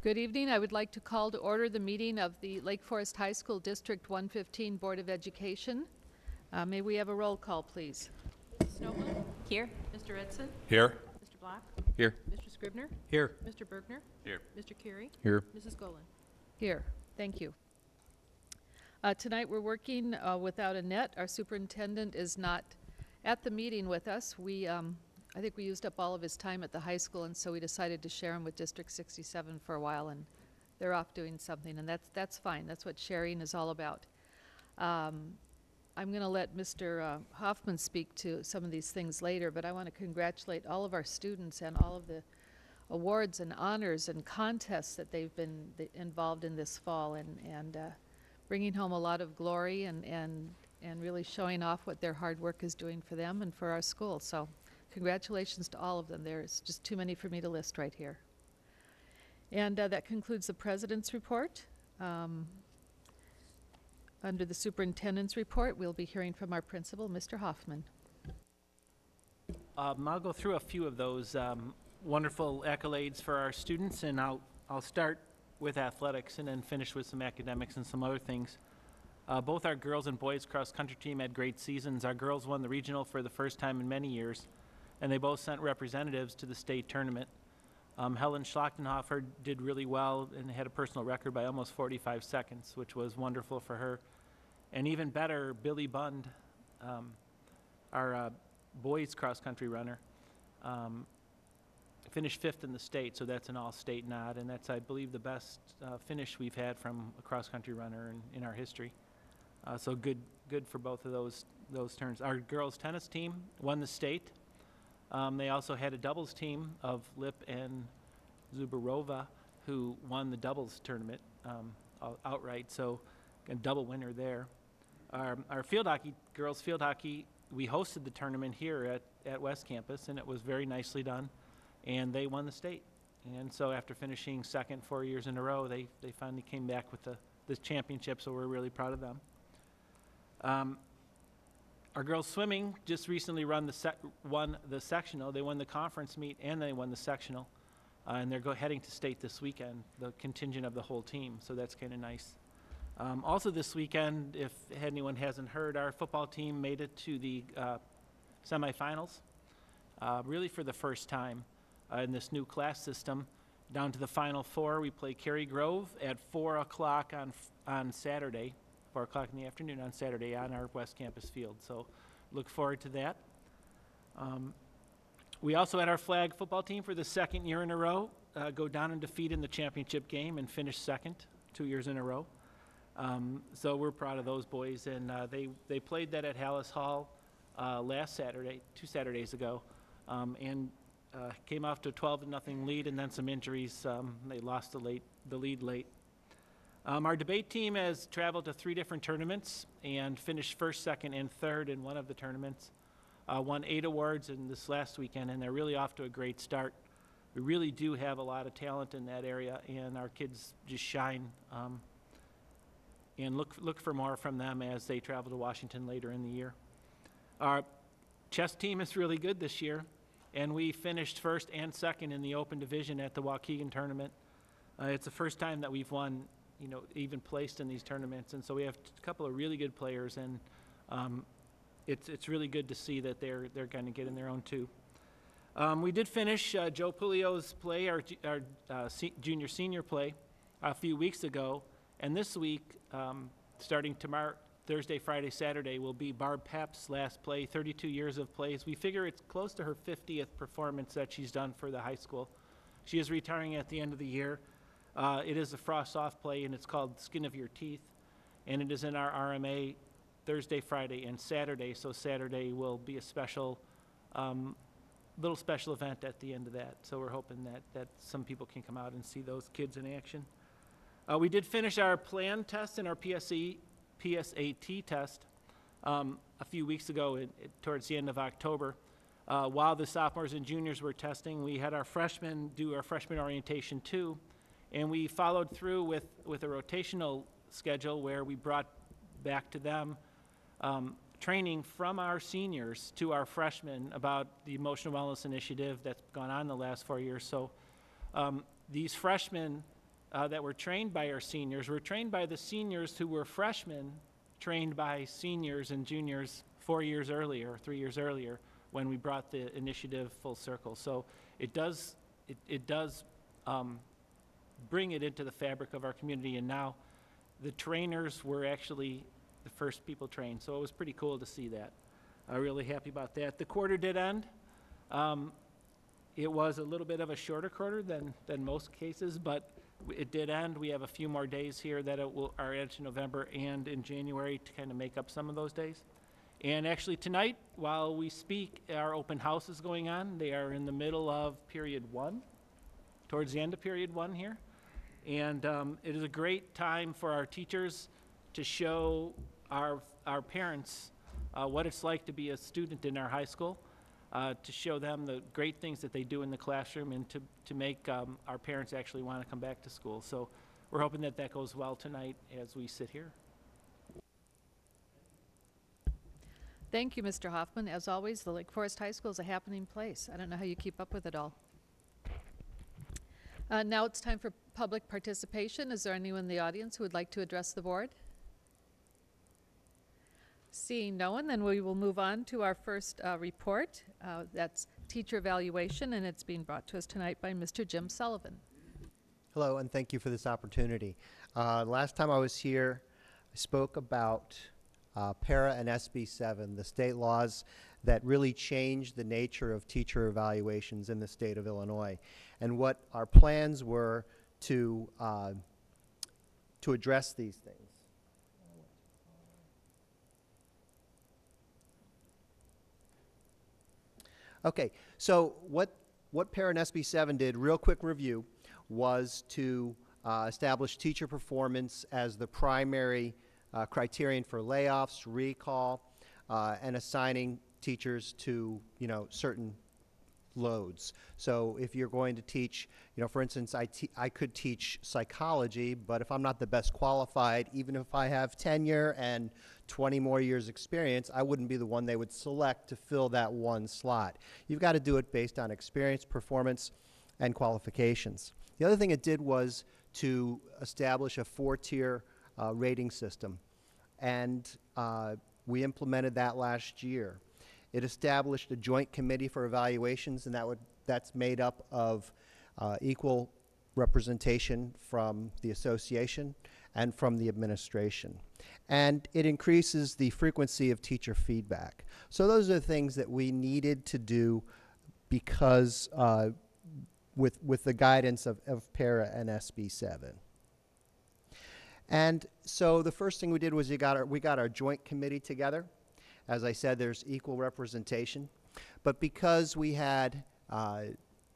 Good evening. I would like to call to order the meeting of the Lake Forest High School District 115 Board of Education. May we have a roll call, please? Mrs. Snoblin? Here. Mr. Edson? Here. Mr. Block? Here. Mr. Scribner? Here. Mr. Burgener? Here. Mr. Carey? Here. Mrs. Golan? Here. Thank you. Tonight we're working without Annette. Our superintendent is not at the meeting with us. I think we used up all of his time at the high school, and so we decided to share him with District 67 for a while, and they're off doing something, and that's fine. That's what sharing is all about. I'm going to let Mr. Hoffman speak to some of these things later, but I want to congratulate all of our students and all of the awards and honors and contests that they've been involved in this fall, and bringing home a lot of glory and really showing off what their hard work is doing for them and for our school. So congratulations to all of them. There's just too many for me to list right here. And that concludes the President's report. Under the Superintendent's report, we'll be hearing from our principal, Mr. Hoffman. I'll go through a few of those wonderful accolades for our students, and I'll start with athletics and then finish with some academics and some other things. Both our girls and boys cross-country team had great seasons. Our girls won the regional for the first time in many years, and they both sent representatives to the state tournament. Helen Schlachtenhofer did really well and had a personal record by almost 45 seconds, which was wonderful for her. And even better, Billy Bund, our boys cross-country runner, finished 5th in the state, so that's an all-state nod, and that's, I believe, the best finish we've had from a cross-country runner in our history. So good for both of those turns. Our girls' tennis team won the state. They also had a doubles team of Lip and Zubarova, who won the doubles tournament outright, so a double winner there. Our field hockey, girls field hockey, we hosted the tournament here at West Campus, and it was very nicely done, and they won the state. And so after finishing second 4 years in a row, they finally came back with the championship, so we're really proud of them. Our girls swimming just recently won the sectional. They won the conference meet and they won the sectional. And they're heading to state this weekend, the contingent of the whole team, so that's kind of nice. Also this weekend, if anyone hasn't heard, our football team made it to the semifinals, really for the first time in this new class system. Down to the Final Four, we play Carey Grove at 4 o'clock on Saturday. 4 o'clock in the afternoon on Saturday on our West Campus field. So look forward to that. We also had our flag football team for the second year in a row go down and defeat in the championship game and finish second 2 years in a row. So we're proud of those boys, and they played that at Hallis Hall last Saturday, 2 Saturdays ago, and came off to a 12-0 lead, and then some injuries. They lost the lead late. Our debate team has traveled to 3 different tournaments and finished 1st, 2nd, and 3rd in one of the tournaments. Won 8 awards in this last weekend, and they're really off to a great start. We really do have a lot of talent in that area, and our kids just shine. And look for more from them as they travel to Washington later in the year. Our chess team is really good this year, and we finished 1st and 2nd in the open division at the Waukegan tournament. It's the first time that we've won, even placed in these tournaments, and so we have a couple of really good players, and it's really good to see that they're going to get in their own too. We did finish Joe Pulio's play, our junior-senior play, a few weeks ago, and this week, starting tomorrow, Thursday, Friday, Saturday, will be Barb Pepp's last play, 32 years of plays. We figure it's close to her 50th performance that she's done for the high school. She is retiring at the end of the year. It is a frost-off play, and it's called Skin of Your Teeth, and it is in our RMA Thursday, Friday, and Saturday, so Saturday will be a special, little special event at the end of that, so we're hoping that some people can come out and see those kids in action. We did finish our plan test and our PSAT test a few weeks ago towards the end of October. While the sophomores and juniors were testing, we had our freshmen do our freshman orientation too, and we followed through with a rotational schedule where we brought back to them training from our seniors to our freshmen about the Emotional Wellness Initiative that's gone on the last 4 years. So these freshmen that were trained by our seniors were trained by the seniors who were freshmen, trained by seniors and juniors 4 years earlier, 3 years earlier, when we brought the initiative full circle. So it does bring it into the fabric of our community, and now the trainers were actually the first people trained. So it was pretty cool to see that. I'm really happy about that. The quarter did end. It was a little bit of a shorter quarter than most cases, but it did end. We have a few more days here that are added to November and in January to kind of make up some of those days. And actually tonight, while we speak, our open house is going on. They are in the middle of period 1, towards the end of period 1 here. And it is a great time for our teachers to show our parents what it's like to be a student in our high school, to show them the great things that they do in the classroom, and to make our parents actually want to come back to school. So we're hoping that that goes well tonight as we sit here. Thank you, Mr. Hoffman. As always, the Lake Forest High School is a happening place. I don't know how you keep up with it all. Now it's time for public participation. Is there anyone in the audience who would like to address the board? Seeing no one, then we will move on to our first report. That's teacher evaluation, and it's being brought to us tonight by Mr. Jim Sullivan. Hello, and thank you for this opportunity. Last time I was here, I spoke about PARA and SB7, the state laws that really changed the nature of teacher evaluations in the state of Illinois, and what our plans were to address these things. Okay, so what PARA and SB7 did, real quick review, was to establish teacher performance as the primary criterion for layoffs, recall, and assigning teachers to, certain loads. So if you're going to teach, for instance, I could teach psychology, but if I'm not the best qualified, even if I have tenure and 20 more years experience, I wouldn't be the one they would select to fill that one slot. You've got to do it based on experience, performance, and qualifications. The other thing it did was to establish a 4-tier rating system, and we implemented that last year. It established a joint committee for evaluations, and that's made up of equal representation from the association and from the administration. And it increases the frequency of teacher feedback. So those are the things that we needed to do because with the guidance of PARA and SB7. And so the first thing we did was we got our joint committee together. As I said, there's equal representation. But because we had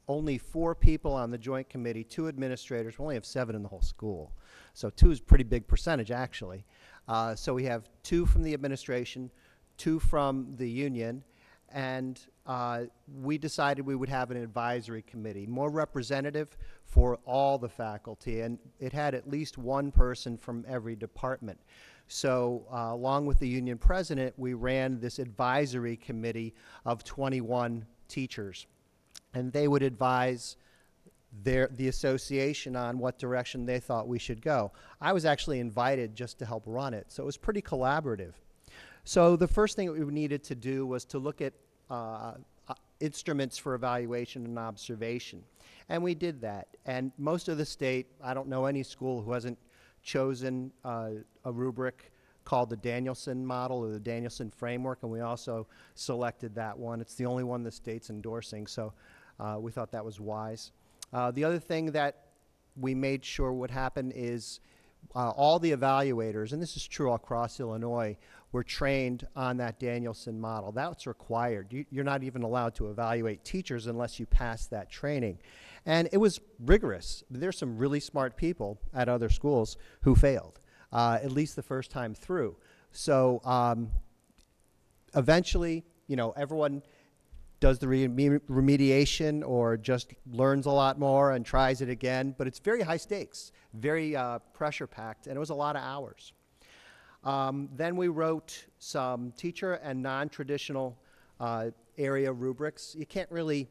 only 4 people on the joint committee, 2 administrators, we only have 7 in the whole school. So 2 is a pretty big percentage, actually. So we have 2 from the administration, 2 from the union, and we decided we would have an advisory committee, more representative for all the faculty, and it had at least 1 person from every department. So along with the union president, we ran this advisory committee of 21 teachers, and they would advise the association on what direction they thought we should go. I was actually invited just to help run it, so it was pretty collaborative. So the first thing that we needed to do was to look at instruments for evaluation and observation, and we did that. And most of the state, I don't know any school who hasn't chosen a rubric called the Danielson model or the Danielson framework, and we also selected that one. It's the only one the state's endorsing, so we thought that was wise. The other thing that we made sure would happen is all the evaluators, and this is true across Illinois, were trained on that Danielson model. That's required. You're not even allowed to evaluate teachers unless you pass that training. And it was rigorous. There's some really smart people at other schools who failed, at least the first time through. So eventually, you know, everyone does the remediation or just learns a lot more and tries it again, but it's very high stakes, very pressure packed, and it was a lot of hours. Then we wrote some teacher and non-traditional area rubrics. You can't really,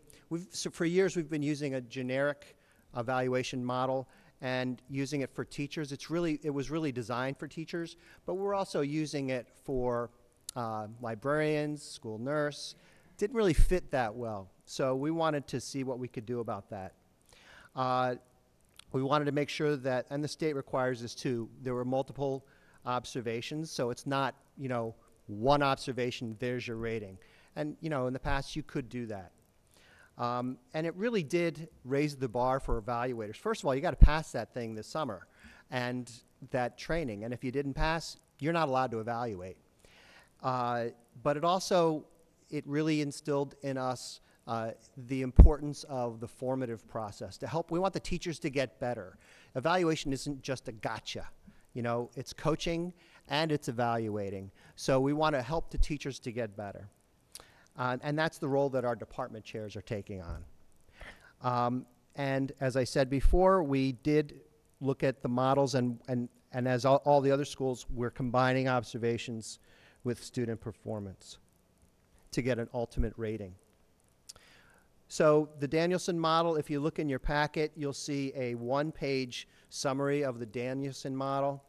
so for years we've been using a generic evaluation model and using it for teachers. It was really designed for teachers, but we're also using it for librarians, school nurse. Didn't really fit that well, so we wanted to see what we could do about that. We wanted to make sure that, and the state requires this too, there were multiple observations, so it's not, you know, one observation, there's your rating. And, you know, in the past you could do that. And it really did raise the bar for evaluators. First of all, you got to pass that thing this summer and that training, and if you didn't pass, you're not allowed to evaluate. But it really instilled in us the importance of the formative process to help. We want the teachers to get better. Evaluation isn't just a gotcha. You know, it's coaching and it's evaluating. So we want to help the teachers to get better. And that's the role that our department chairs are taking on. And as I said before, we did look at the models, and as all the other schools, we're combining observations with student performance to get an ultimate rating. So the Danielson model, if you look in your packet, you'll see a one-page summary of the Danielson model.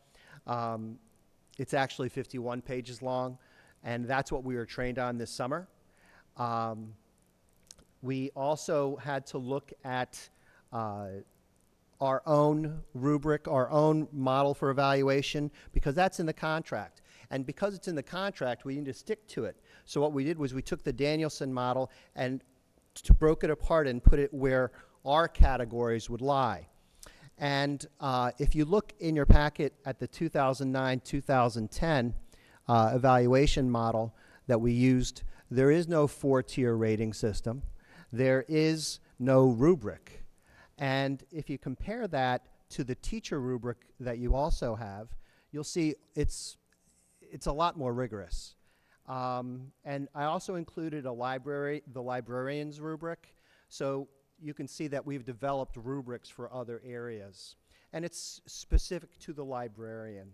It's actually 51 pages long, and that's what we were trained on this summer. We also had to look at our own rubric, our own model for evaluation, because that's in the contract. And because it's in the contract, we need to stick to it. So what we did was we took the Danielson model and broke it apart and put it where our categories would lie. And if you look in your packet at the 2009-2010 evaluation model that we used, there is no 4-tier rating system. There is no rubric. And if you compare that to the teacher rubric that you also have, you'll see it's a lot more rigorous. And I also included the librarian's rubric, so you can see that we've developed rubrics for other areas. And it's specific to the librarian.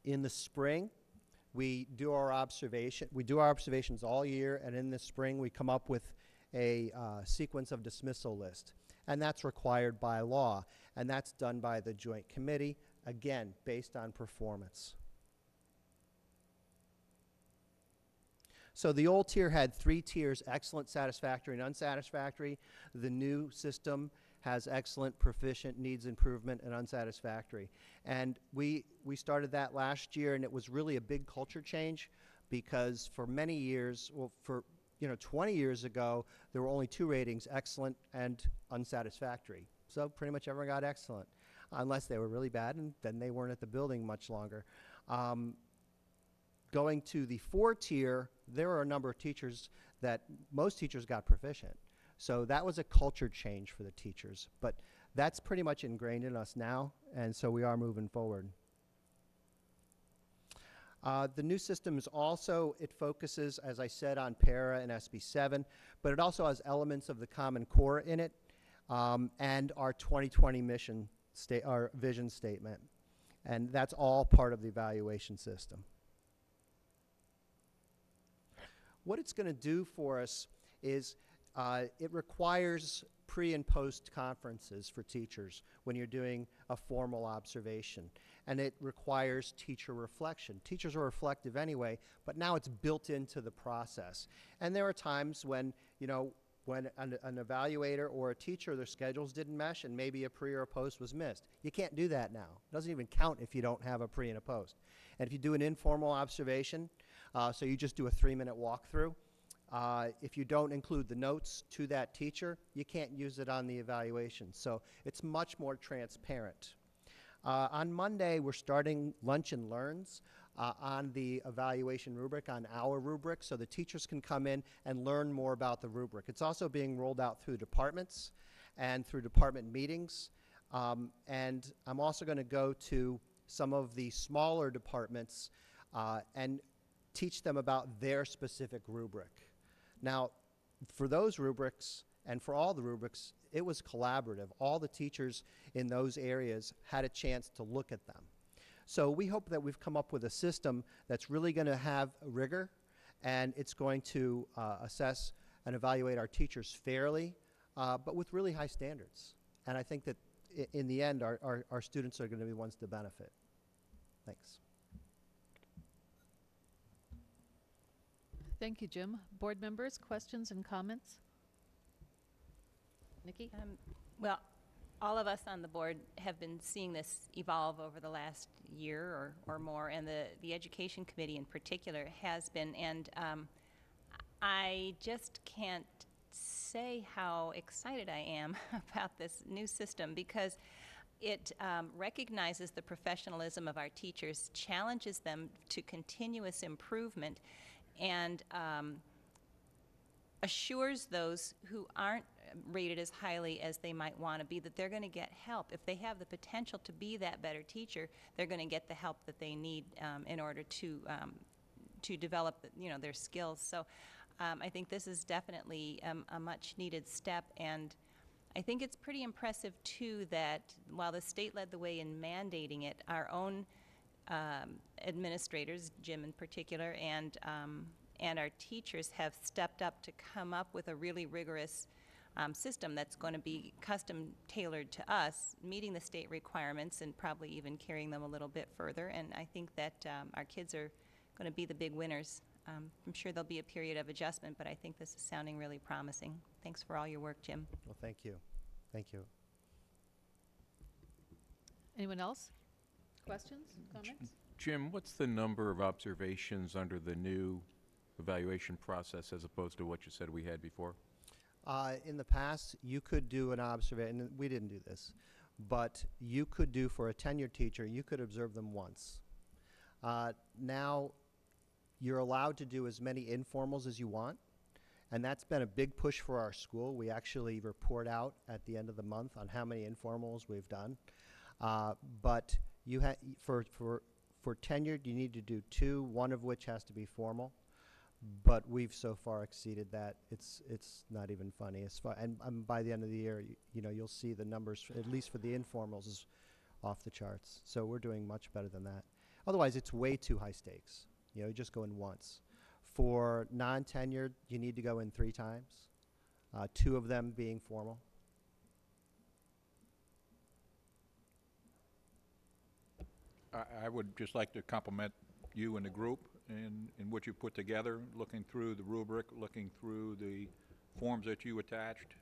In the spring, we do our observations all year, and in the spring we come up with a sequence of dismissal list. And that's required by law, and that's done by the Joint Committee, again, based on performance. So the old tier had 3 tiers: excellent, satisfactory, and unsatisfactory. The new system has excellent, proficient, needs improvement, and unsatisfactory. And we started that last year, and it was really a big culture change, because for many years, well, for 20 years ago, there were only 2 ratings: excellent and unsatisfactory. So pretty much everyone got excellent, unless they were really bad, and then they weren't at the building much longer. Going to the 4-tier, there were a number of teachers that most teachers got proficient. So that was a culture change for the teachers. But that's pretty much ingrained in us now, and so we are moving forward. The new system is also, it focuses, as I said, on para and SB7, but it also has elements of the Common Core in it, and our 2020 mission, our vision statement. And that's all part of the evaluation system. What it's going to do for us is it requires pre and post conferences for teachers when you're doing a formal observation. And it requires teacher reflection. Teachers are reflective anyway, but now it's built into the process. And there are times when, when an evaluator or a teacher, their schedules didn't mesh and maybe a pre or a post was missed. You can't do that now. It doesn't even count if you don't have a pre and a post. And if you do an informal observation, so you just do a 3-minute walkthrough, if you don't include the notes to that teacher, you can't use it on the evaluation. So it's much more transparent. On Monday, we're starting Lunch and Learns on the evaluation rubric, on our rubric, so the teachers can come in and learn more about the rubric. It's also being rolled out through departments and through department meetings. And I'm also going to go to some of the smaller departments and teach them about their specific rubric. Now, for those rubrics, and for all the rubrics, it was collaborative. All the teachers in those areas had a chance to look at them. So we hope that we've come up with a system that's really going to have rigor, and it's going to assess and evaluate our teachers fairly, but with really high standards. And I think that in the end, our students are going to be the ones to benefit. Thanks. Thank you, Jim. Board members, questions and comments? Nicki? Well, all of us on the board have been seeing this evolve over the last year or more, and the Education Committee in particular has been, and I just can't say how excited I am about this new system, because it recognizes the professionalism of our teachers, challenges them to continuous improvement, and assures those who aren't rated as highly as they might want to be that they're going to get help. If they have the potential to be that better teacher, they're going to get the help that they need in order to develop, their skills. So I think this is definitely a much-needed step, and I think it's pretty impressive, too, that while the state led the way in mandating it, our own administrators, Jim in particular, and our teachers have stepped up to come up with a really rigorous system that's going to be custom tailored to us, meeting the state requirements and probably even carrying them a little bit further. And I think that our kids are going to be the big winners. I'm sure there'll be a period of adjustment, but I think this is sounding really promising. Thanks for all your work, Jim. Well, thank you. Thank you. Anyone else? Questions, comments? Jim, what's the number of observations under the new evaluation process as opposed to what you said we had before? In the past, you could do an observation, and we didn't do this, but you could do for a tenured teacher, you could observe them once. Now, you're allowed to do as many informals as you want, and that's been a big push for our school. We actually report out at the end of the month on how many informals we've done. But you for tenured, you need to do 2, one of which has to be formal. But we've so far exceeded that. It's not even funny. And by the end of the year, you'll see the numbers, at least for the informals, is off the charts. So we're doing much better than that. Otherwise, it's way too high stakes. You just go in once. For non-tenured, you need to go in 3 times, 2 of them being formal. I would just like to compliment you and the group in what you put together, looking through the rubric, looking through the forms that you attached.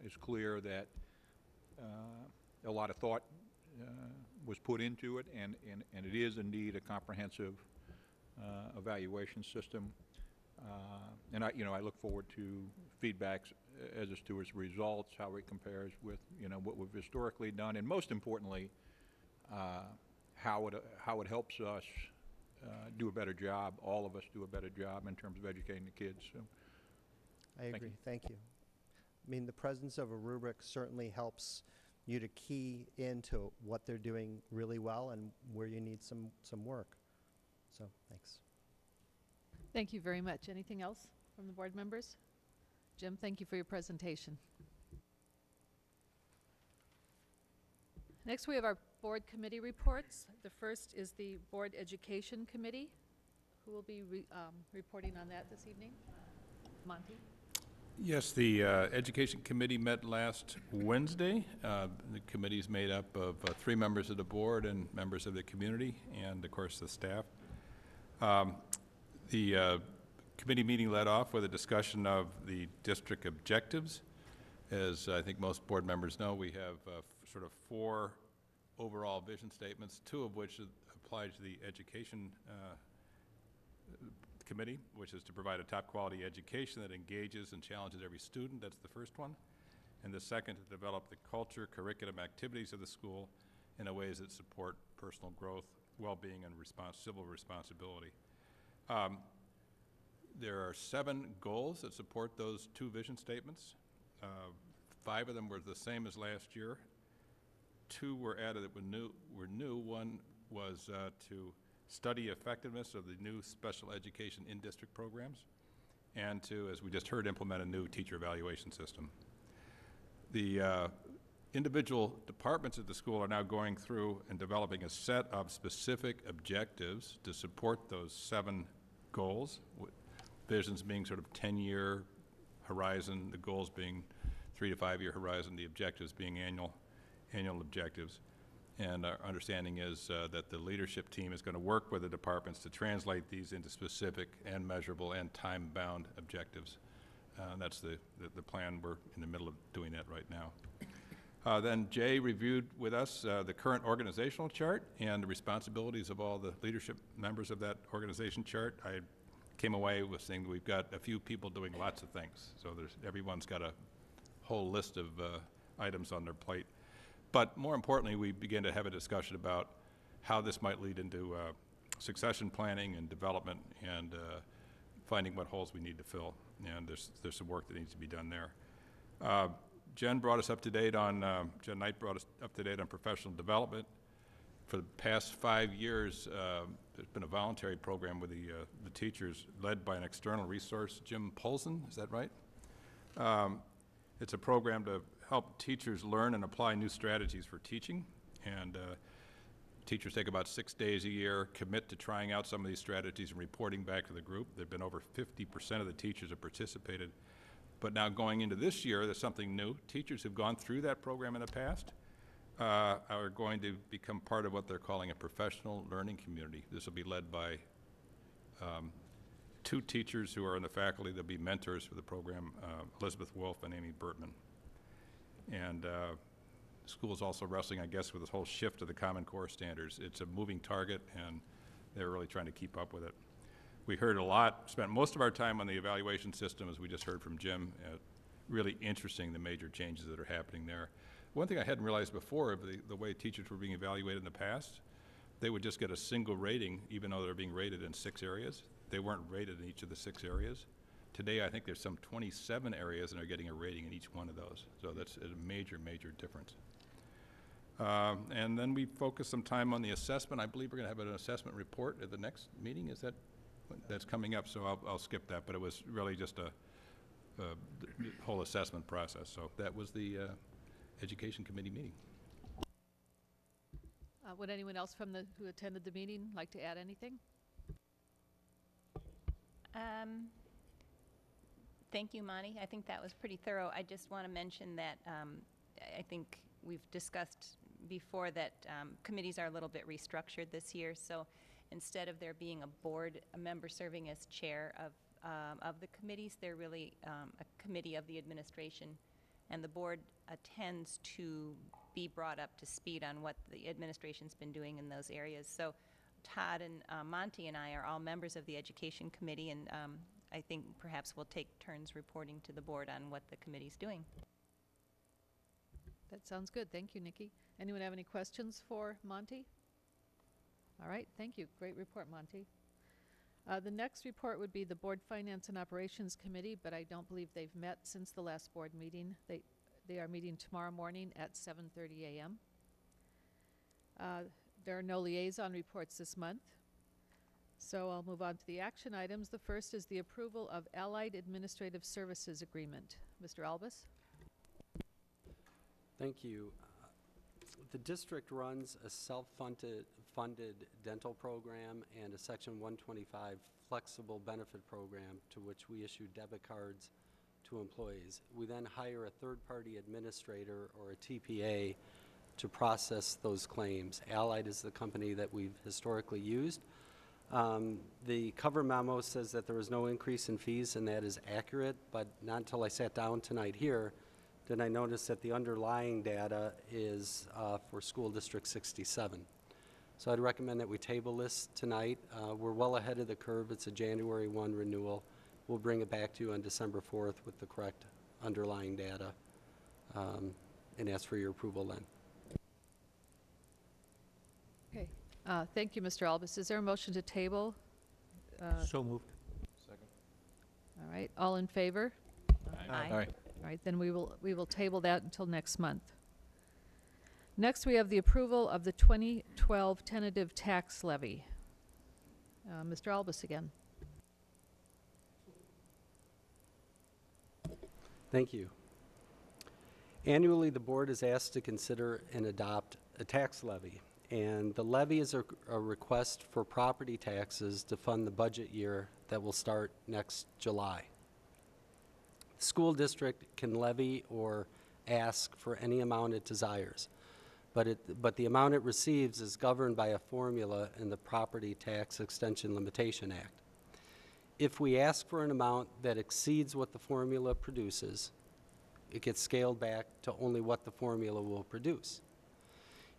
It's clear that a lot of thought was put into it, and it is indeed a comprehensive evaluation system. And I look forward to feedbacks as to its results, how it compares with what we've historically done, and most importantly, how it helps us do a better job, all of us do a better job in terms of educating the kids. So, I agree. Thank you. I mean, the presence of a rubric certainly helps you to key into what they're doing really well and where you need some work. So, thanks. Thank you very much. Anything else from the board members? Jim, thank you for your presentation. Next, we have our board committee reports. The first is the Board Education Committee. Who will be reporting on that this evening? Monty? Yes, the Education Committee met last Wednesday. The committee is made up of 3 members of the board and members of the community and, of course, the staff. The committee meeting led off with a discussion of the district objectives. As I think most board members know, we have sort of 4 overall vision statements, 2 of which apply to the Education Committee, which is to provide a top-quality education that engages and challenges every student. That's the first one. And the second, to develop the culture, curriculum, activities of the school in a ways that support personal growth, well-being, and civil responsibility. There are 7 goals that support those 2 vision statements. 5 of them were the same as last year. 2 were added that were new. One was to study effectiveness of the new special education in-district programs, and to, as we just heard, implement a new teacher evaluation system. The individual departments at the school are now going through and developing a set of specific objectives to support those 7 goals, visions being sort of 10-year horizon, the goals being 3 to 5 year horizon, the objectives being annual objectives. And our understanding is that the leadership team is going to work with the departments to translate these into specific and measurable and time-bound objectives. That's the plan. We're in the middle of doing that right now. Then Jay reviewed with us the current organizational chart and the responsibilities of all the leadership members of that organization chart. I came away with saying that we've got a few people doing lots of things. So everyone's got a whole list of items on their plate. But more importantly, we began to have a discussion about how this might lead into succession planning and development, and finding what holes we need to fill. And there's some work that needs to be done there. Jen brought us up to date on, Jen Knight brought us up to date on professional development. For the past 5 years, there's been a voluntary program with the teachers led by an external resource, Jim Polson, is that right? It's a program to help teachers learn and apply new strategies for teaching. And teachers take about 6 days a year, commit to trying out some of these strategies and reporting back to the group. There have been over 50% of the teachers have participated. But now going into this year, there's something new. Teachers who've gone through that program in the past are going to become part of what they're calling a professional learning community. This will be led by 2 teachers who are in the faculty. They'll be mentors for the program, Elizabeth Wolf and Amy Burtman. And the school is also wrestling, I guess, with this whole shift to the Common Core standards. It's a moving target, and they're really trying to keep up with it. We heard a lot, spent most of our time on the evaluation system, as we just heard from Jim. Really interesting, the major changes that are happening there. One thing I hadn't realized before of the way teachers were being evaluated in the past, they would just get a single rating, even though they're being rated in 6 areas. They weren't rated in each of the 6 areas. Today, I think there's some 27 areas, and they're getting a rating in each one of those. So that's a major, major difference. And then we focused some time on the assessment. I believe we're going to have an assessment report at the next meeting. Is that's coming up? So I'll skip that. But it was really just the whole assessment process. So that was the Education Committee meeting. Would anyone else from who attended the meeting like to add anything? Thank you, Monty. I think that was pretty thorough. I just want to mention that I think we've discussed before that committees are a little bit restructured this year. So instead of there being a member serving as chair of the committees, they're really a committee of the administration, and the board tends to be brought up to speed on what the administration's been doing in those areas. So Todd and Monty and I are all members of the Education Committee, and I think perhaps we'll take turns reporting to the board on what the committee's doing. That sounds good. Thank you, Nicki. Anyone have any questions for Monty? All right, thank you. Great report, Monty. The next report would be the Board Finance and Operations Committee, but I don't believe they've met since the last board meeting. They are meeting tomorrow morning at 7:30 a.m. There are no liaison reports this month. So I'll move on to the action items. The first is the approval of Allied Administrative Services Agreement. Mr. Albus? Thank you. The district runs a self-funded dental program and a Section 125 flexible benefit program to which we issue debit cards to employees. We then hire a third-party administrator or a TPA to process those claims. Allied is the company that we've historically used. The cover memo says that there was no increase in fees, and that is accurate, but not until I sat down tonight here did I notice that the underlying data is for School District 67. So I'd recommend that we table this tonight. We're well ahead of the curve. It's a January 1 renewal. We'll bring it back to you on December 4th with the correct underlying data and ask for your approval then. Okay. Thank you, Mr. Albus. Is there a motion to table? So moved. All right, all in favor? Aye. All right, then we will table that until next month. Next, we have the approval of the 2012 tentative tax levy. Mr. Albus again. Thank you. Annually, the board is asked to consider and adopt a tax levy. And the levy is a request for property taxes to fund the budget year that will start next July. The school district can levy or ask for any amount it desires, but the amount it receives is governed by a formula in the Property Tax Extension Limitation Act. If we ask for an amount that exceeds what the formula produces, it gets scaled back to only what the formula will produce.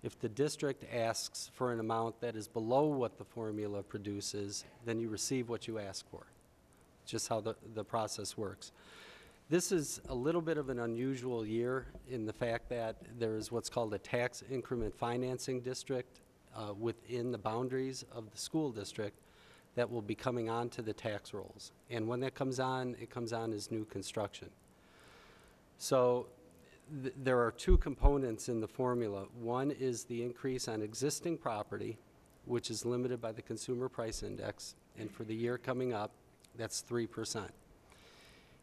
If the district asks for an amount that is below what the formula produces, then you receive what you ask for. Just how the process works. This is a little bit of an unusual year in the fact that there is what's called a tax increment financing district within the boundaries of the school district that will be coming onto the tax rolls. And when that comes on, it comes on as new construction. So there are two components in the formula. One is the increase on existing property, which is limited by the Consumer Price Index, and for the year coming up, that's 3%.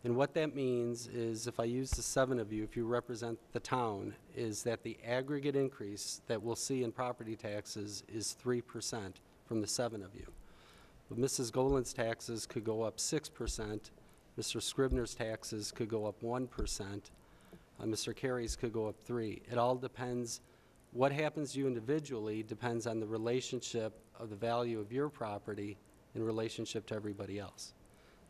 And what that means is, if I use the 7 of you, if you represent the town, is that the aggregate increase that we'll see in property taxes is 3% from the 7 of you. But Mrs. Golan's taxes could go up 6%, Mr. Scribner's taxes could go up 1%, Mr. Carey's could go up 3%. It all depends, what happens to you individually depends on the relationship of the value of your property in relationship to everybody else.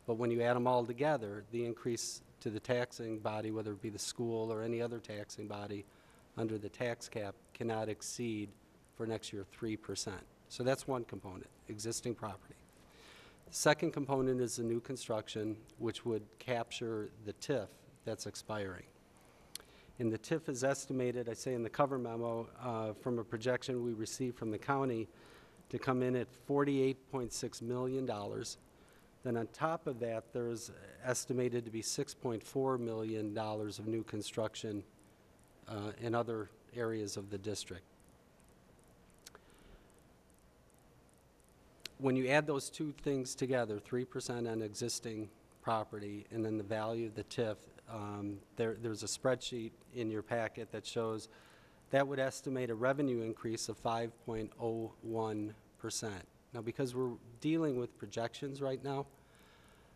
But when you add them all together, the increase to the taxing body, whether it be the school or any other taxing body under the tax cap, cannot exceed for next year 3%. So that's one component, existing property. The second component is the new construction, which would capture the TIF that's expiring. And the TIF is estimated, I say in the cover memo, from a projection we received from the county to come in at $48.6 million. Then on top of that, there's estimated to be $6.4 million of new construction in other areas of the district. When you add those two things together, 3% on existing property and then the value of the TIF, there's a spreadsheet in your packet that shows that would estimate a revenue increase of 5.01%. Now, because we're dealing with projections right now,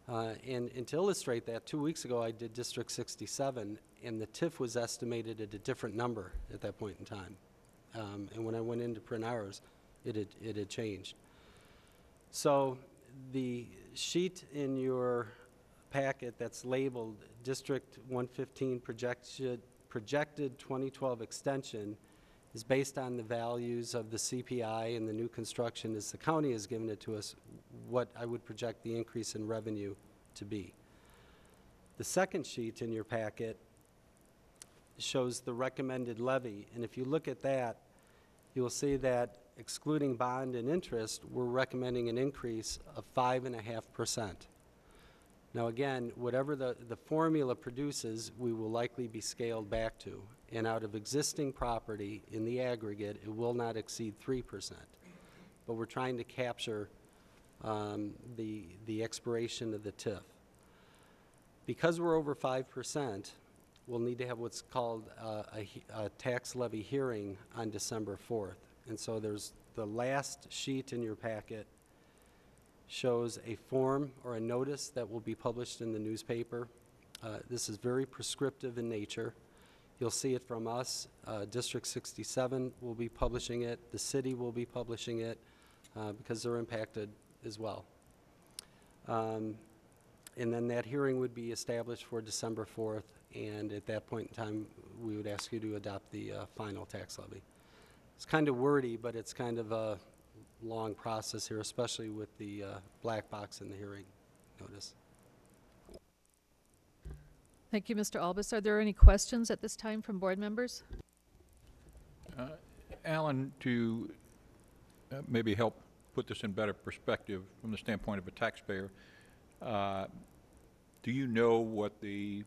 and to illustrate that, 2 weeks ago I did District 67, and the TIF was estimated at a different number at that point in time. And when I went in to print ours, it had changed. So the sheet in your packet that's labeled District 115 projected 2012 extension is based on the values of the CPI and the new construction as the county has given it to us, what I would project the increase in revenue to be. The second sheet in your packet shows the recommended levy, and if you look at that, you'll see that excluding bond and interest, we're recommending an increase of 5.5%. Now again, whatever the formula produces, we will likely be scaled back to. And out of existing property in the aggregate, it will not exceed 3%. But we're trying to capture the expiration of the TIF. Because we're over 5%, we'll need to have what's called a tax levy hearing on December 4th. And so there's the last sheet in your packet shows a form or a notice that will be published in the newspaper. This is very prescriptive in nature. You'll see it from us. District 67 will be publishing it. The city will be publishing it because they're impacted as well. And then that hearing would be established for December 4th, and at that point in time, we would ask you to adopt the final tax levy. It's kind of wordy, but it's kind of a long process here, especially with the black box in the hearing notice. Thank you, Mr. Albus. Are there any questions at this time from board members? Alan, to maybe help put this in better perspective from the standpoint of a taxpayer. Do you know what the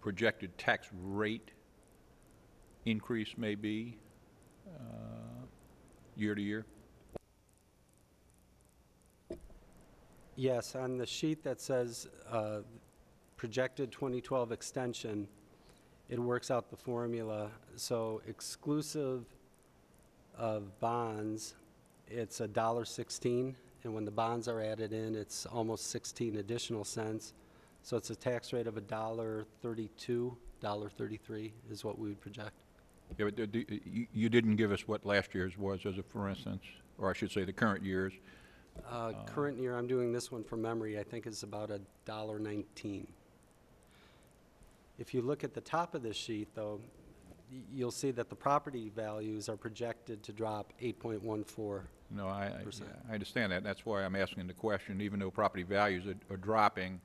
projected tax rate increase may be year to year? Yes, on the sheet that says projected 2012 extension, it works out the formula. So exclusive of bonds, it's $1.16, and when the bonds are added in, it's almost 16 additional cents. So it's a tax rate of $1.32, $1.33 is what we would project. Yeah, but you didn't give us what last year's was as a for instance, or I should say the current year's. Current year, I'm doing this one from memory, I think is about $1.19. If you look at the top of this sheet, though, you'll see that the property values are projected to drop 8.14%. No, I understand that. That's why I'm asking the question. Even though property values are dropping,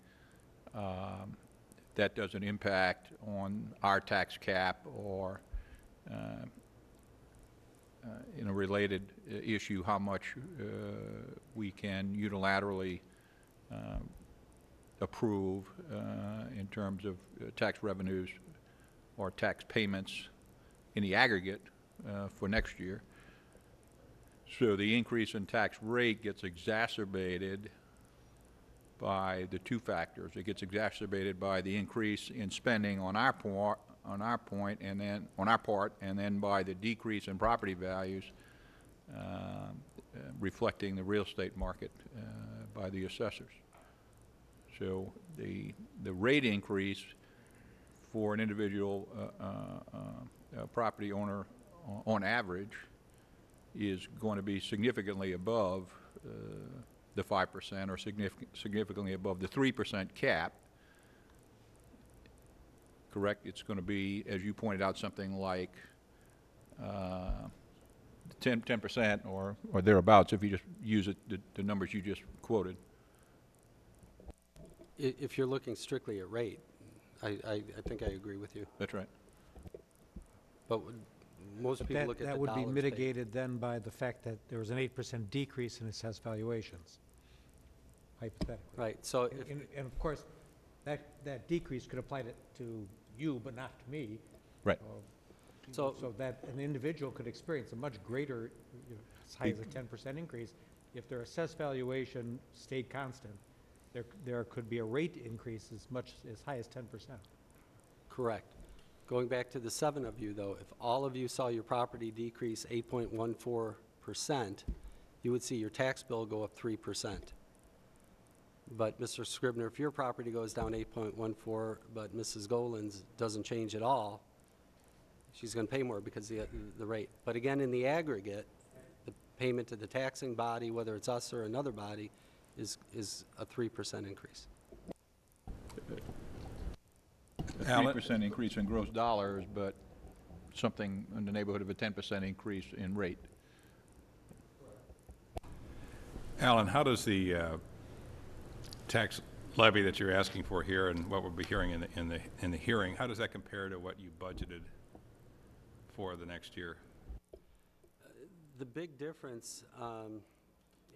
that doesn't impact on our tax cap or in a related issue, how much we can unilaterally approve in terms of tax revenues or tax payments in the aggregate for next year. So the increase in tax rate gets exacerbated by the two factors. It gets exacerbated by the increase in spending on our part, and then by the decrease in property values reflecting the real estate market by the assessors. So the rate increase for an individual property owner on average is going to be significantly above the 5% or significantly above the 3% cap. Correct? It's going to be, as you pointed out, something like 10% or thereabouts if you just use it, the numbers you just quoted. If you're looking strictly at rate, I think I agree with you. That's right. But most people That, look at that the would be dollars paid. mitigated then by the fact that there was an 8% decrease in assessed valuations, hypothetically. Right, so if, And of course, that decrease could apply to you, but not to me. Right. So that an individual could experience a much greater, as high as a 10% increase. If their assessed valuation stayed constant, there could be a rate increase as high as 10%. correct. Going back to the 7 of you, though, if all of you saw your property decrease 8.14%, you would see your tax bill go up 3%. But Mr. Scribner, if your property goes down 8.14, but Mrs. Golan's doesn't change at all, she's going to pay more because of the rate. But again, in the aggregate, the payment to the taxing body, whether it's us or another body, is a 3% increase. A 3% increase in gross dollars, but something in the neighborhood of a 10% increase in rate. Alan, how does the tax levy that you're asking for here and what we'll be hearing in the hearing, how does that compare to what you budgeted for the next year? The big difference, and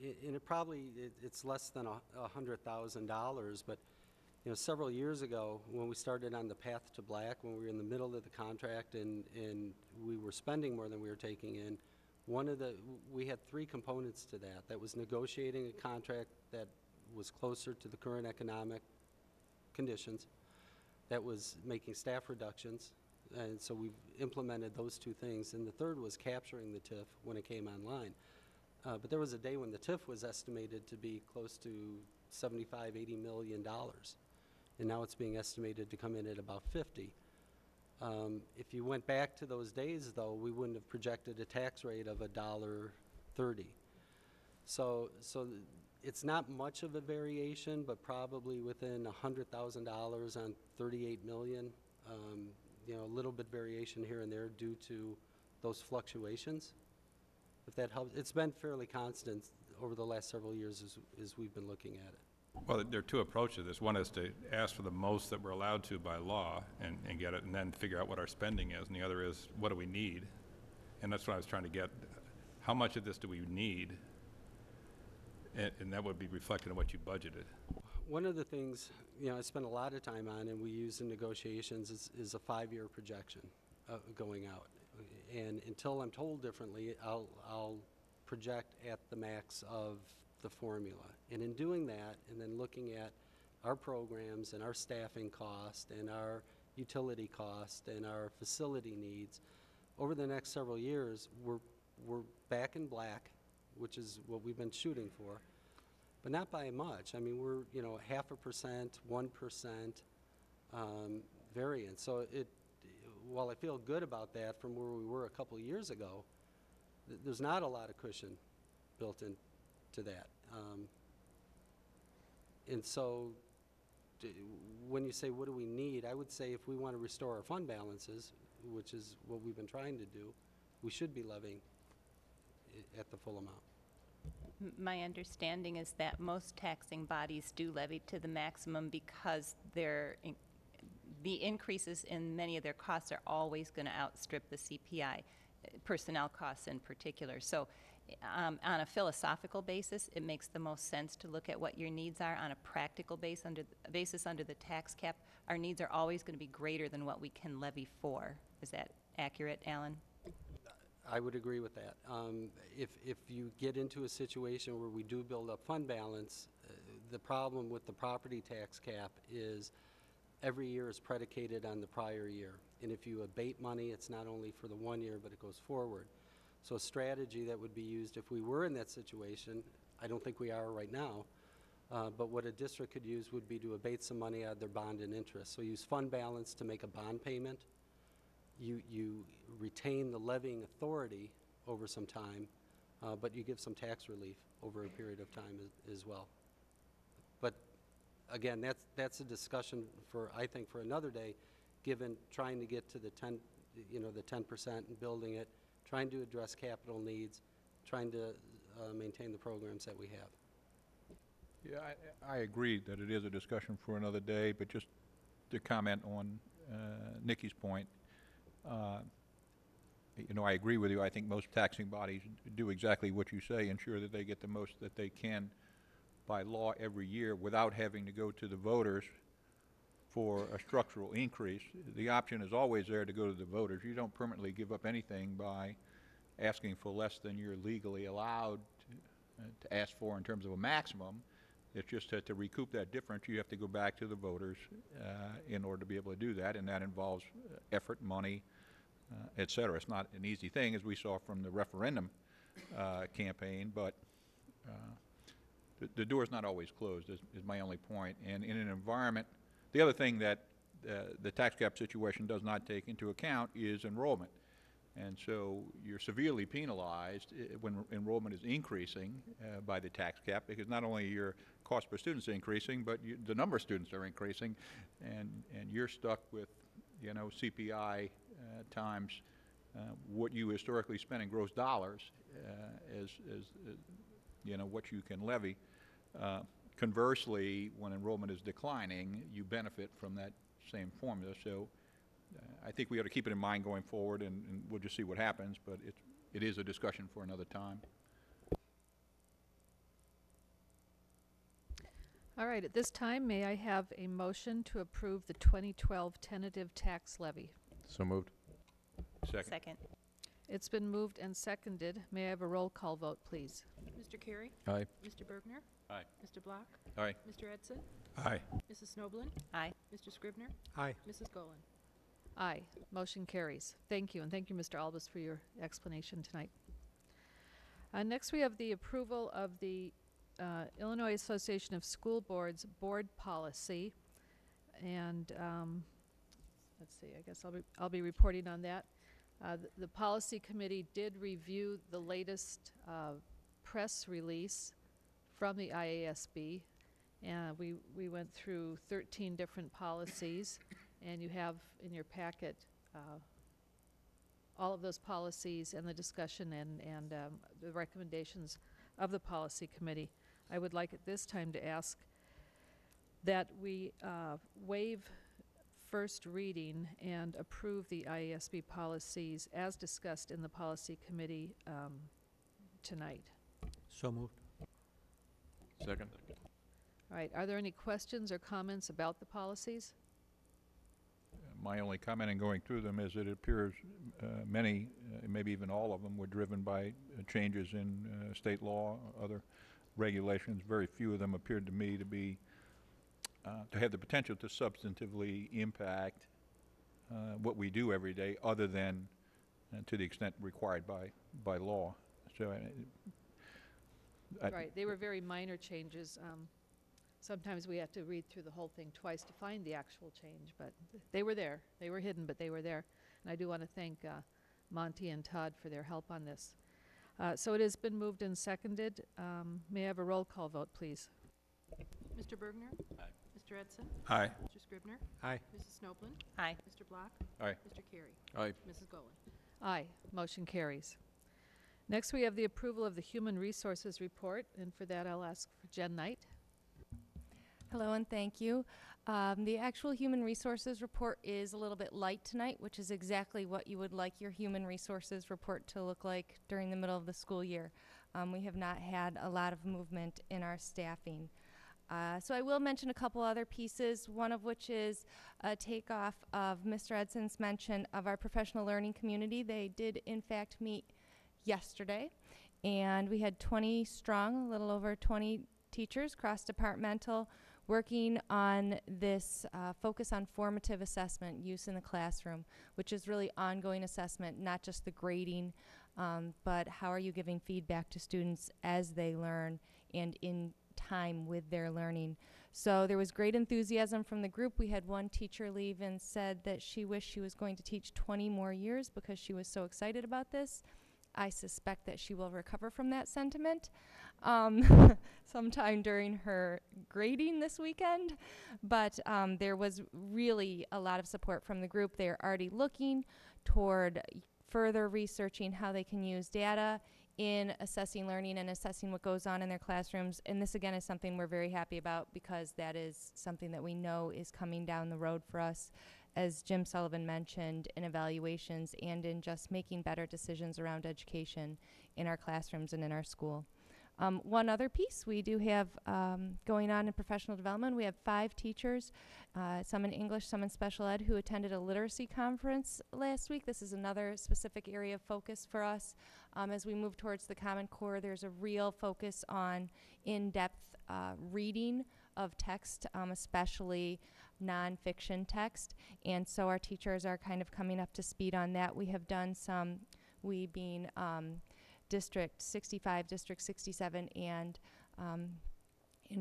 it's less than $100,000, but several years ago when we started on the path to black, when we were in the middle of the contract and we were spending more than we were taking in, we had 3 components to that. That was negotiating a contract that was closer to the current economic conditions. That was making staff reductions, and so we've implemented those 2 things. And the third was capturing the TIF when it came online. But there was a day when the TIF was estimated to be close to $75–80 million, and now it's being estimated to come in at about 50. If you went back to those days, though, we wouldn't have projected a tax rate of $1.30. So it's not much of a variation, but probably within $100,000 on $38 million. A little bit variation here and there due to those fluctuations. If that helps, it's been fairly constant over the last several years as we've been looking at it. Well, there are 2 approaches to this. One is to ask for the most that we're allowed to by law and get it, and then figure out what our spending is. And the other is, what do we need? And that's what I was trying to get. how much of this do we need? And that would be reflected on what you budgeted. One of the things, you know, I spend a lot of time on and we use in negotiations is a 5-year projection going out. And until I'm told differently, I'll project at the max of the formula. And in doing that, and then looking at our programs and our staffing cost and our utility cost and our facility needs, over the next several years, we're back in black, which is what we've been shooting for, but not by much. I mean, we're, you know, 0.5%, 1% variance. So while I feel good about that from where we were a couple of years ago, there's not a lot of cushion built into that. And so when you say what do we need, I would say if we want to restore our fund balances, which is what we've been trying to do, we should be levying at the full amount. My understanding is that most taxing bodies do levy to the maximum because the increases in many of their costs are always going to outstrip the CPI, personnel costs in particular. So on a philosophical basis, it makes the most sense to look at what your needs are. On a practical basis under the tax cap, our needs are always going to be greater than what we can levy for. Is that accurate, Alan? I would agree with that. If you get into a situation where we do build up fund balance, the problem with the property tax cap is every year is predicated on the prior year. And if you abate money, it's not only for the 1 year, but it goes forward. So a strategy that would be used if we were in that situation, I don't think we are right now, but what a district could use would be to abate some money out of their bond and interest. So use fund balance to make a bond payment. You retain the levying authority over some time, but you give some tax relief over a period of time as well. But again, that's a discussion for, I think, for another day, given trying to get to the 10% and building it, trying to address capital needs, trying to maintain the programs that we have. Yeah, I agree that it is a discussion for another day, but just to comment on Nicki's point, you know, I agree with you. I think most taxing bodies do exactly what you say, ensure that they get the most that they can by law every year without having to go to the voters for a structural increase. The option is always there to go to the voters. You don't permanently give up anything by asking for less than you're legally allowed to ask for in terms of a maximum. It's just that to recoup that difference, you have to go back to the voters in order to be able to do that, and that involves effort, money, et cetera. It's not an easy thing, as we saw from the referendum campaign, but the door's not always closed, is my only point. And in an environment, the other thing that the tax cap situation does not take into account is enrollment. And so you're severely penalized when enrollment is increasing by the tax cap, because not only your cost per student is increasing, but the number of students are increasing, and you're stuck with, you know, CPI times what you historically spend in gross dollars as you know, what you can levy. Conversely, when enrollment is declining, you benefit from that same formula. So I think we ought to keep it in mind going forward, and we'll just see what happens, but it is a discussion for another time. All right, at this time, may I have a motion to approve the 2012 tentative tax levy? So moved. Second. It's been moved and seconded. May I have a roll call vote, please? Mr. Carey? Aye. Mr. Burgener? Aye. Mr. Block? Aye. Mr. Edson? Aye. Mrs. Snoblin? Aye. Mr. Scribner? Aye. Mrs. Golan? Aye. Motion carries. Thank you, and thank you, Mr. Albus, for your explanation tonight. Next, we have the approval of the Illinois Association of School Boards board policy, and let's see, I guess I'll be reporting on that. The policy committee did review the latest press release from the IASB, and we went through 13 different policies, and you have in your packet all of those policies and the discussion and the recommendations of the policy committee. I would like at this time to ask that we waive first reading and approve the IASB policies as discussed in the policy committee tonight? So moved. Second? All right, are there any questions or comments about the policies? My only comment in going through them is that it appears many, maybe even all of them, were driven by changes in state law, other regulations. Very few of them appeared to me to be, to have the potential to substantively impact what we do every day, other than to the extent required by law. So, Right, they were very minor changes. Sometimes we have to read through the whole thing twice to find the actual change, but they were there. They were hidden, but they were there. And I do want to thank Monty and Todd for their help on this. So it has been moved and seconded. May I have a roll call vote, please? Mr. Burgener? Aye. Mr. Edson? Aye. Mr. Scribner? Aye. Mrs. Snoblin? Aye. Mr. Block? Aye. Mr. Carey? Aye. Mrs. Golan? Aye, motion carries. Next, we have the approval of the Human Resources Report, and for that, I'll ask for Jen Knight. Hello and thank you. The actual Human Resources Report is a little bit light tonight, which is exactly what you would like your Human Resources Report to look like during the middle of the school year. We have not had a lot of movement in our staffing. So I will mention a couple other pieces, one of which is a takeoff of Mr. Edson's mention of our professional learning community. They did in fact meet yesterday, and we had 20 strong, a little over 20 teachers, cross-departmental, working on this focus on formative assessment use in the classroom, which is really ongoing assessment, not just the grading, but how are you giving feedback to students as they learn and in time with their learning. So there was great enthusiasm from the group. We had one teacher leave and said that she wished she was going to teach 20 more years because she was so excited about this. I suspect that she will recover from that sentiment sometime during her grading this weekend. But there was really a lot of support from the group. They are already looking toward further researching how they can use data in assessing learning and assessing what goes on in their classrooms. And this, again, is something we're very happy about because that is something that we know is coming down the road for us, as Jim Sullivan mentioned, in evaluations and in just making better decisions around education in our classrooms and in our school. One other piece we do have going on in professional development, we have 5 teachers, some in English, some in special ed, who attended a literacy conference last week. This is another specific area of focus for us. As we move towards the Common Core, there's a real focus on in-depth reading of text, especially nonfiction text. And so our teachers are kind of coming up to speed on that. We have done some, we being District 65, District 67, and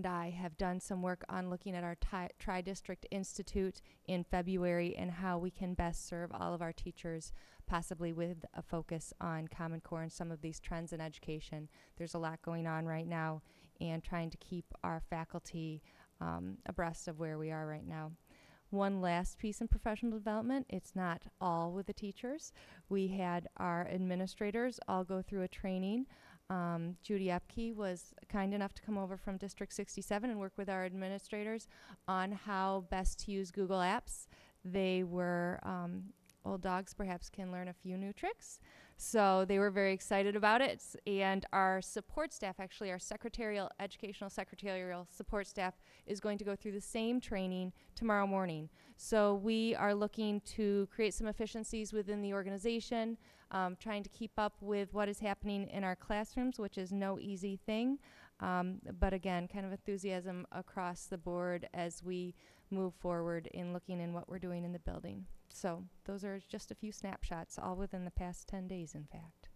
I have done some work on looking at our Tri-District Institute in February and how we can best serve all of our teachers, possibly with a focus on Common Core and some of these trends in education. There's a lot going on right now, and trying to keep our faculty abreast of where we are right now. One last piece in professional development, it's not all with the teachers. We had our administrators all go through a training. Judy Epke was kind enough to come over from District 67 and work with our administrators on how best to use Google Apps. They were, old dogs perhaps can learn a few new tricks. So they were very excited about it. And our support staff, actually our educational secretarial support staff, is going to go through the same training tomorrow morning. So we are looking to create some efficiencies within the organization, trying to keep up with what is happening in our classrooms, which is no easy thing. But again, kind of enthusiasm across the board as we move forward in looking in what we're doing in the building. So those are just a few snapshots, all within the past 10 days, in fact.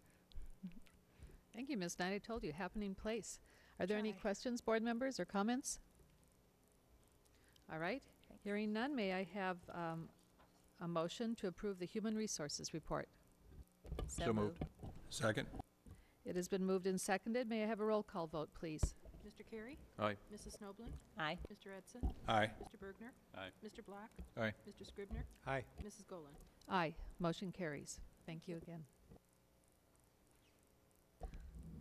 Thank you, Ms. Knight. I told you, happening place. Are there any Try. questions, board members, or comments? All right. Hearing none, may I have a motion to approve the Human Resources Report? So moved. Second? It has been moved and seconded. May I have a roll call vote, please? Mr. Carey? Aye. Mrs. Snoblin? Aye. Mr. Edson? Aye. Mr. Burgener? Aye. Mr. Block? Aye. Mr. Scribner? Aye. Mrs. Golan? Aye. Motion carries. Thank you again.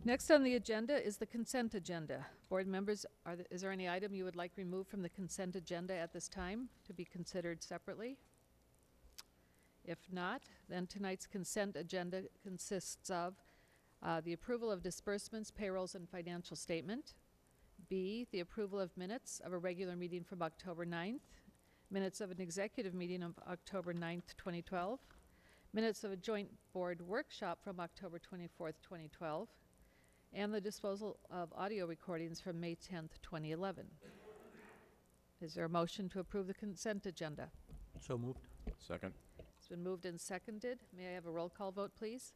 Next on the agenda is the consent agenda. Board members, is there any item you would like removed from the consent agenda at this time to be considered separately? If not, then tonight's consent agenda consists of The approval of disbursements, payrolls, and financial statement. B, the approval of minutes of a regular meeting from October 9th, minutes of an executive meeting of October 9th, 2012, minutes of a joint board workshop from October 24th, 2012, and the disposal of audio recordings from May 10th, 2011. Is there a motion to approve the consent agenda? So moved. Second. It's been moved and seconded. May I have a roll call vote, please?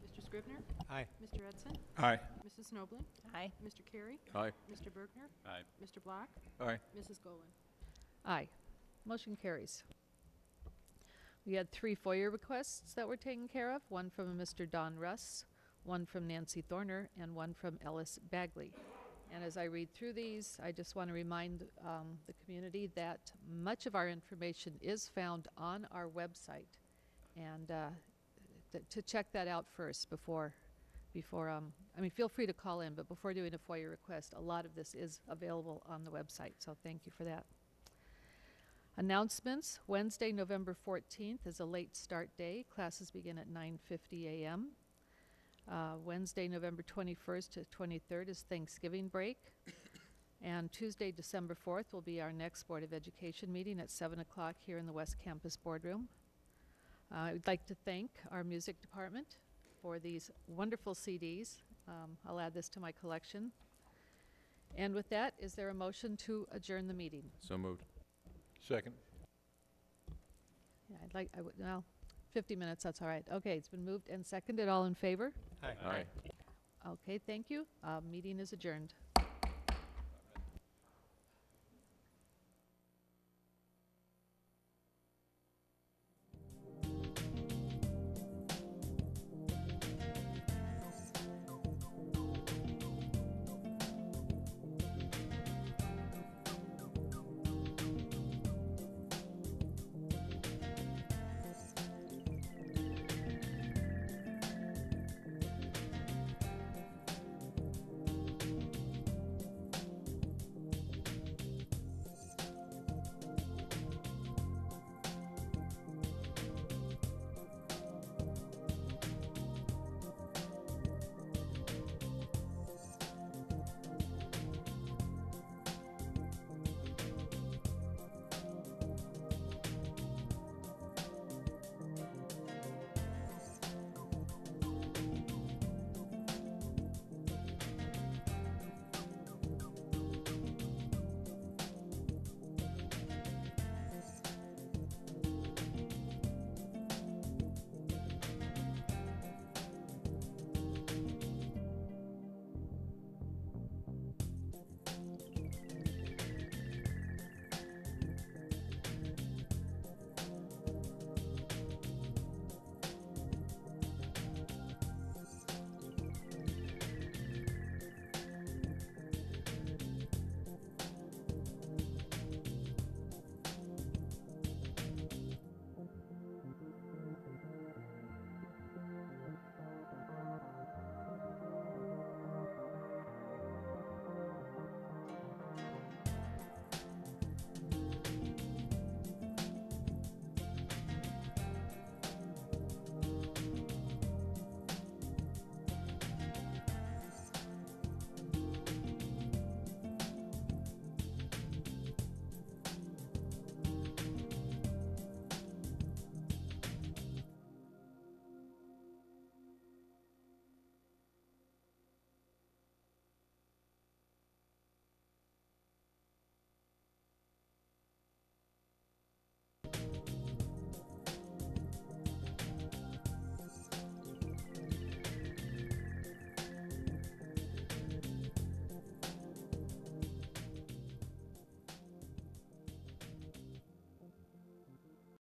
Mr. Scribner? Aye. Mr. Edson? Aye. Mrs. Snoblin? Aye. Mr. Carey? Aye. Mr. Burgener? Aye. Mr. Block? Aye. Mrs. Golan? Aye. Motion carries. We had 3 FOIA requests that were taken care of, one from Mr. Don Russ, one from Nancy Thorner, and one from Ellis Bagley. And as I read through these, I just want to remind the community that much of our information is found on our website. And to check that out first before I mean, feel free to call in, but before doing a FOIA request, a lot of this is available on the website, so thank you for that. Announcements. Wednesday, November 14th is a late start day. Classes begin at 9:50 a.m. Wednesday, November 21st to 23rd is Thanksgiving break. And Tuesday, December 4th will be our next Board of Education meeting at 7 o'clock here in the West Campus Boardroom. I would like to thank our music department for these wonderful CDs. I'll add this to my collection. And with that, is there a motion to adjourn the meeting? So moved. Second. Yeah, well, 50 minutes, that's all right. Okay, it's been moved and seconded. All in favor? Aye. Aye. Okay, thank you. Meeting is adjourned.